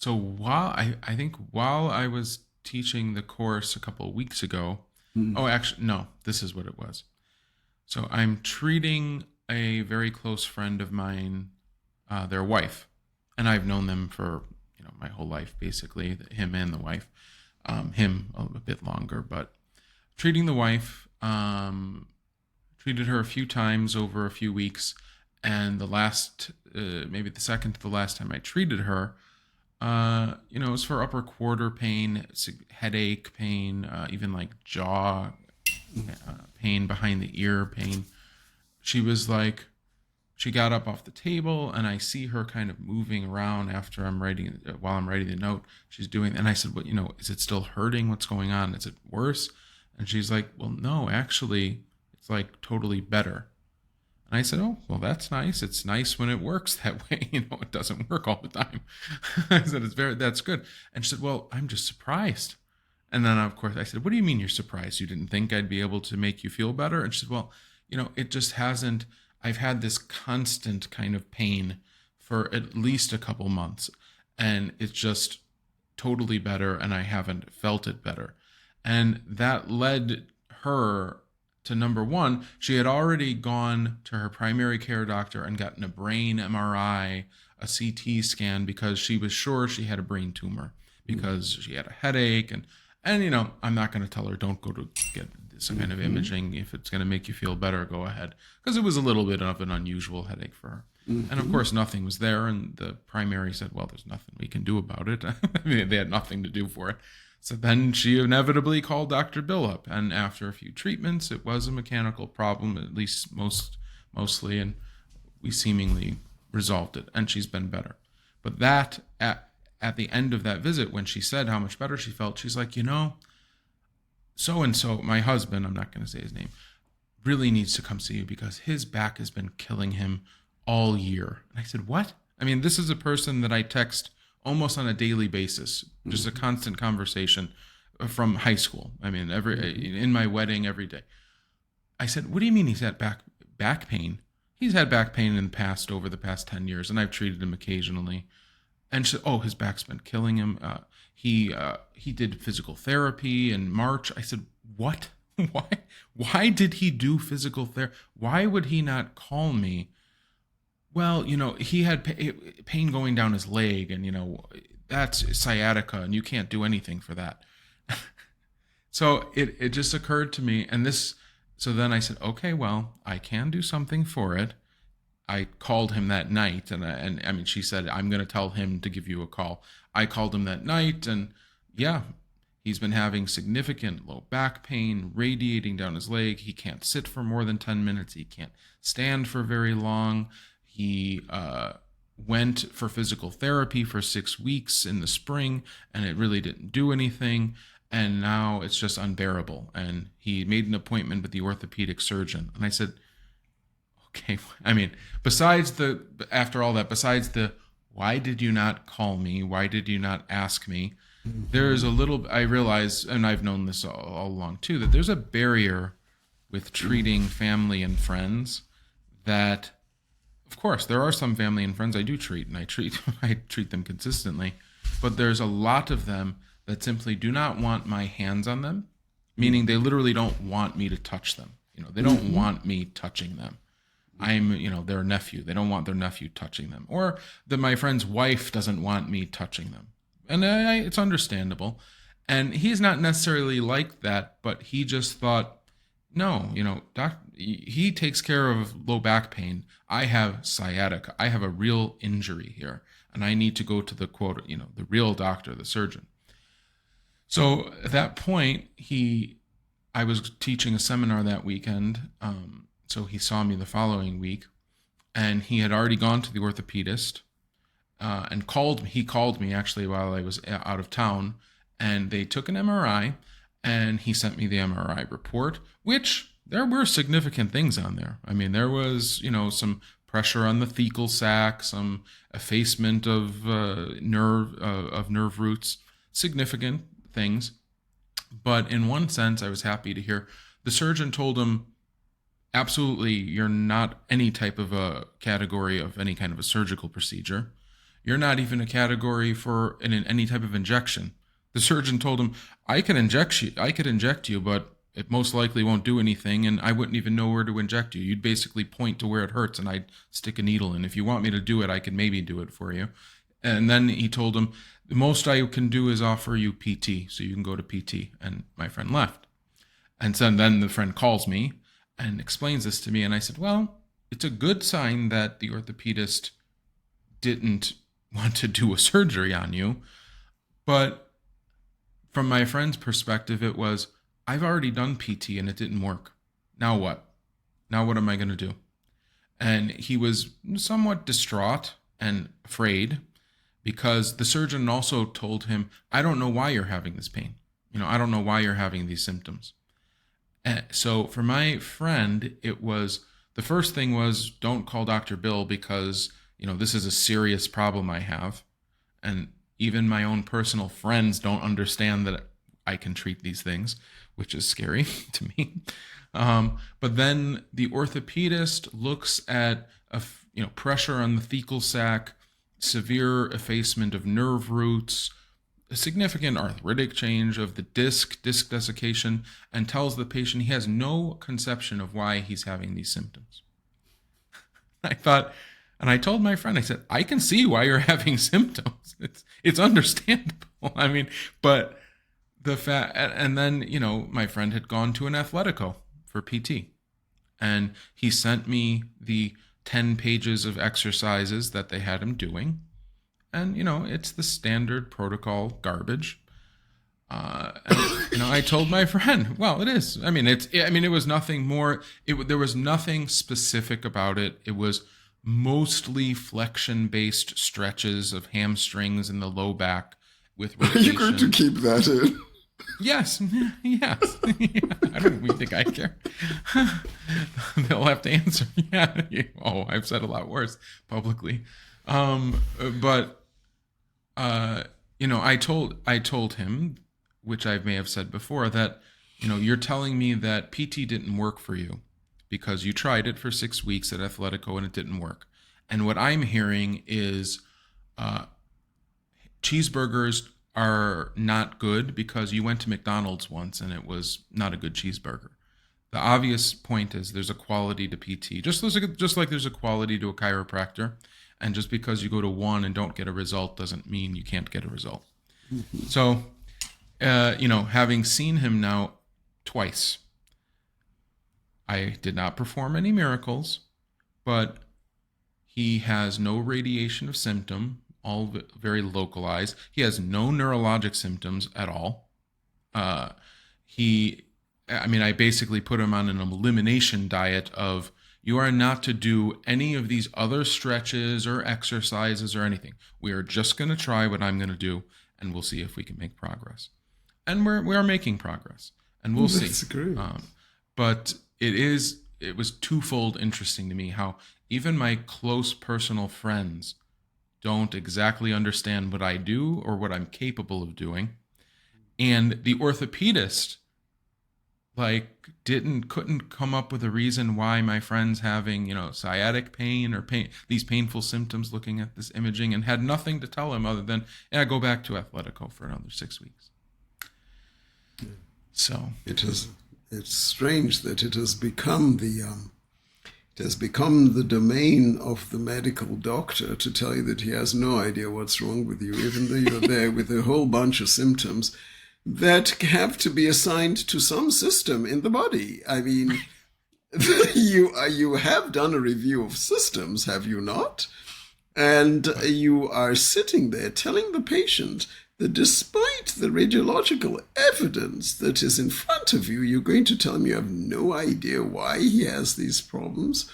So I think while I was teaching the course a couple of weeks ago, Mm. oh, actually, no, this is what it was. So I'm treating a very close friend of mine, their wife, and I've known them for my whole life, basically, him and the wife, him a bit longer, but treating the wife, treated her a few times over a few weeks, and the last, maybe the second to the last time I treated her, it was for upper quarter pain, headache pain, even like jaw pain, behind the ear pain. She was like, she got up off the table, and I see her kind of moving around after while I'm writing the note. She's doing, and I said, "Well, is it still hurting? What's going on? Is it worse?" And she's like, "Well, no, actually, it's like totally better." And I said, "Oh, well, that's nice. It's nice when it works that way. It doesn't work all the time." I said, that's good." And she said, "Well, I'm just surprised." And then, of course, I said, "What do you mean you're surprised? You didn't think I'd be able to make you feel better?" And she said, "Well, it just hasn't. I've had this constant kind of pain for at least a couple months, and it's just totally better, and I haven't felt it better." And that led her to, number one, she had already gone to her primary care doctor and gotten a brain MRI, a CT scan, because she was sure she had a brain tumor, because she had a headache. And I'm not going to tell her, don't go to get some kind of imaging. If it's going to make you feel better, go ahead, because it was a little bit of an unusual headache for her. And of course, nothing was there. And the primary said, "Well, there's nothing we can do about it." I mean, they had nothing to do for it. So then she inevitably called Dr. Bill up. And after a few treatments, it was a mechanical problem, at least mostly. And we seemingly resolved it. And she's been better. But that, at the end of that visit, when she said how much better she felt, she's like, so-and-so, my husband, I'm not going to say his name, really needs to come see you because his back has been killing him all year. And I said, "What?" I mean, this is a person that I text almost on a daily basis, just a constant conversation from high school. I mean, in my wedding, every day. I said, "What do you mean he's had back pain?" He's had back pain in the past, over the past 10 years, and I've treated him occasionally. And she said, "Oh, his back's been killing him. He did physical therapy in March." I said, "What? Why did he do physical therapy? Why would he not call me?" "Well, he had pain going down his leg, and that's sciatica, and you can't do anything for that." So it just occurred to me, so then I said, "Okay, well, I can do something for it." I called him that night, and I mean, she said, "I'm going to tell him to give you a call." I called him that night, and yeah, he's been having significant low back pain radiating down his leg. He can't sit for more than 10 minutes. He can't stand for very long. He went for physical therapy for 6 weeks in the spring, and it really didn't do anything. And now it's just unbearable. And he made an appointment with the orthopedic surgeon. And I said, "Okay, I mean, after all that, besides the, why did you not call me? Why did you not ask me?" There's I realize, and I've known this all along too, that there's a barrier with treating family and friends that, of course, there are some family and friends I do treat, and I treat them consistently, but there's a lot of them that simply do not want my hands on them, meaning they literally don't want me to touch them. They don't want me touching them. I'm, their nephew. They don't want their nephew touching them. Or my friend's wife doesn't want me touching them. And it's understandable. And he's not necessarily like that, but he just thought, no, he takes care of low back pain. I have sciatica. I have a real injury here. And I need to go to the the real doctor, the surgeon. So at that point, I was teaching a seminar that weekend. So he saw me the following week, and he had already gone to the orthopedist and he called me actually while I was out of town, and they took an MRI, and he sent me the MRI report, which there were significant things on there. I mean, there was, some pressure on the thecal sac, some effacement of nerve roots, significant things. But in one sense, I was happy to hear the surgeon told him, absolutely, you're not any type of a category of any kind of a surgical procedure. You're not even a category for any type of injection. The surgeon told him, I could inject you, but it most likely won't do anything, and I wouldn't even know where to inject you. You'd basically point to where it hurts, and I'd stick a needle in. If you want me to do it, I could maybe do it for you. And then he told him, the most I can do is offer you PT, so you can go to PT. And my friend left. And so then the friend calls me and explains this to me. And I said, well, it's a good sign that the orthopedist didn't want to do a surgery on you. But from my friend's perspective, it was, I've already done PT and it didn't work. Now what? Now what am I going to do? And he was somewhat distraught and afraid because the surgeon also told him, I don't know why you're having this pain. I don't know why you're having these symptoms. So for my friend, it was, the first thing was, don't call Dr. Bill because, this is a serious problem I have. And even my own personal friends don't understand that I can treat these things, which is scary to me. But then the orthopedist looks at pressure on the thecal sac, severe effacement of nerve roots, a significant arthritic change of the disc desiccation, and tells the patient he has no conception of why he's having these symptoms. I thought, and I told my friend, I said, I can see why you're having symptoms. It's understandable. But the fact, and then, my friend had gone to an Athletico for PT, and he sent me the 10 pages of exercises that they had him doing. And, it's the standard protocol garbage. I told my friend, well, it is. It was nothing more. There was nothing specific about it. It was mostly flexion-based stretches of hamstrings and the low back with rotation. Are you going to keep that in? Yes. Yeah. I don't really think I care. They'll have to answer. Yeah. Oh, I've said a lot worse publicly. I told him, which I may have said before, that, you're telling me that PT didn't work for you because you tried it for 6 weeks at Athletico and it didn't work. And what I'm hearing is cheeseburgers are not good because you went to McDonald's once and it was not a good cheeseburger. The obvious point is there's a quality to PT, just like there's a quality to a chiropractor. And just because you go to one and don't get a result doesn't mean you can't get a result. Mm-hmm. So, having seen him now twice, I did not perform any miracles, but he has no radiation of symptom, all very localized. He has no neurologic symptoms at all. I basically put him on an elimination diet of, you are not to do any of these other stretches or exercises or anything. We are just going to try what I'm going to do, and we'll see if we can make progress. And we are making progress, and we'll see. That's great. But it was twofold interesting to me how even my close personal friends don't exactly understand what I do or what I'm capable of doing. And the orthopedist couldn't come up with a reason why my friend's having, sciatic pain or these painful symptoms looking at this imaging, and had nothing to tell him other than, go back to Athletico for another 6 weeks. So it's strange that it has become the domain of the medical doctor to tell you that he has no idea what's wrong with you, even though you're there with a whole bunch of symptoms that have to be assigned to some system in the body. You have done a review of systems, have you not? And you are sitting there telling the patient that despite the radiological evidence that is in front of you, you're going to tell him you have no idea why he has these problems,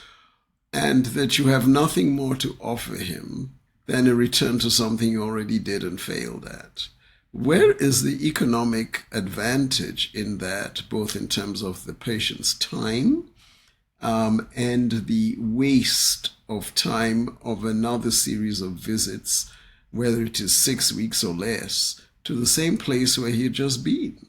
and that you have nothing more to offer him than a return to something you already did and failed at. Where is the economic advantage in that, both in terms of the patient's time and the waste of time of another series of visits, whether it is 6 weeks or less, to the same place where he had just been?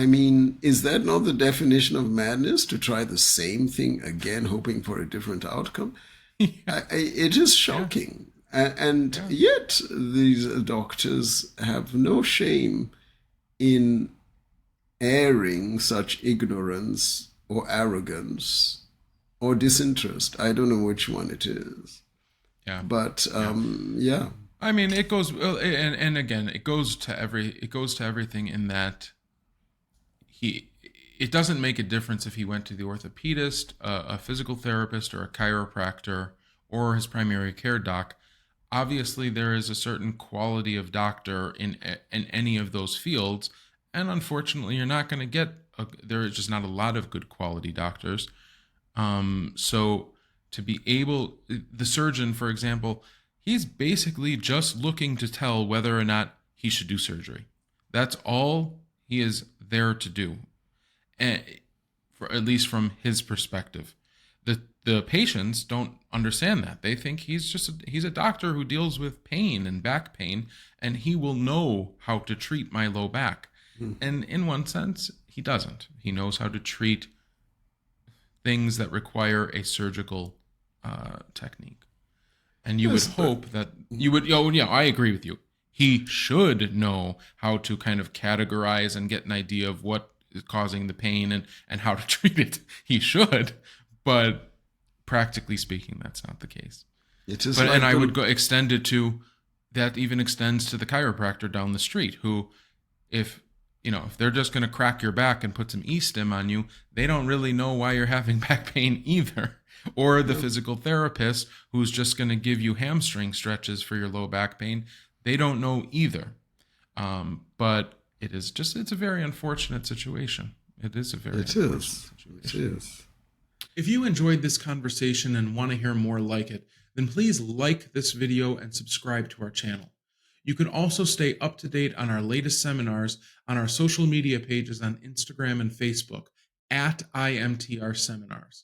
I mean, is that not the definition of madness, to try the same thing again, hoping for a different outcome? Yeah. It is Yeah. shocking. And Yeah. yet, these doctors have no shame in airing such ignorance or arrogance or disinterest. I don't know which one it is. Yeah. But Yeah. yeah, I mean, it goes, and again, it goes to everything in that he, it doesn't make a difference if he went to the orthopedist, a physical therapist, or a chiropractor, or his primary care doc. Obviously, there is a certain quality of doctor in any of those fields, and unfortunately, you're not going to get. There is just not a lot of good quality doctors. So to be able, the surgeon, for example, he's basically just looking to tell whether or not he should do surgery. That's all he is there to do, and for at least from his perspective. The patients don't understand that. They think he's a doctor who deals with pain and back pain, and he will know how to treat my low back. And in one sense, he doesn't. He knows how to treat things that require a surgical technique. And you would yes, but hope that you would, oh, yeah, I agree with you. He should know how to kind of categorize and get an idea of what is causing the pain and how to treat it. He should, but practically speaking, that's not the case. it is But, like and I would the go extend it to, that even extends to the chiropractor down the street who, if if they're just going to crack your back and put some e-stim on you, they don't really know why you're having back pain either. Or the physical therapist who's just going to give you hamstring stretches for your low back pain, they don't know either. But it's a very unfortunate situation. It is a very it unfortunate is. It situation. is. If you enjoyed this conversation and want to hear more like it, then please like this video and subscribe to our channel. You can also stay up to date on our latest seminars on our social media pages on Instagram and Facebook at IMTR Seminars.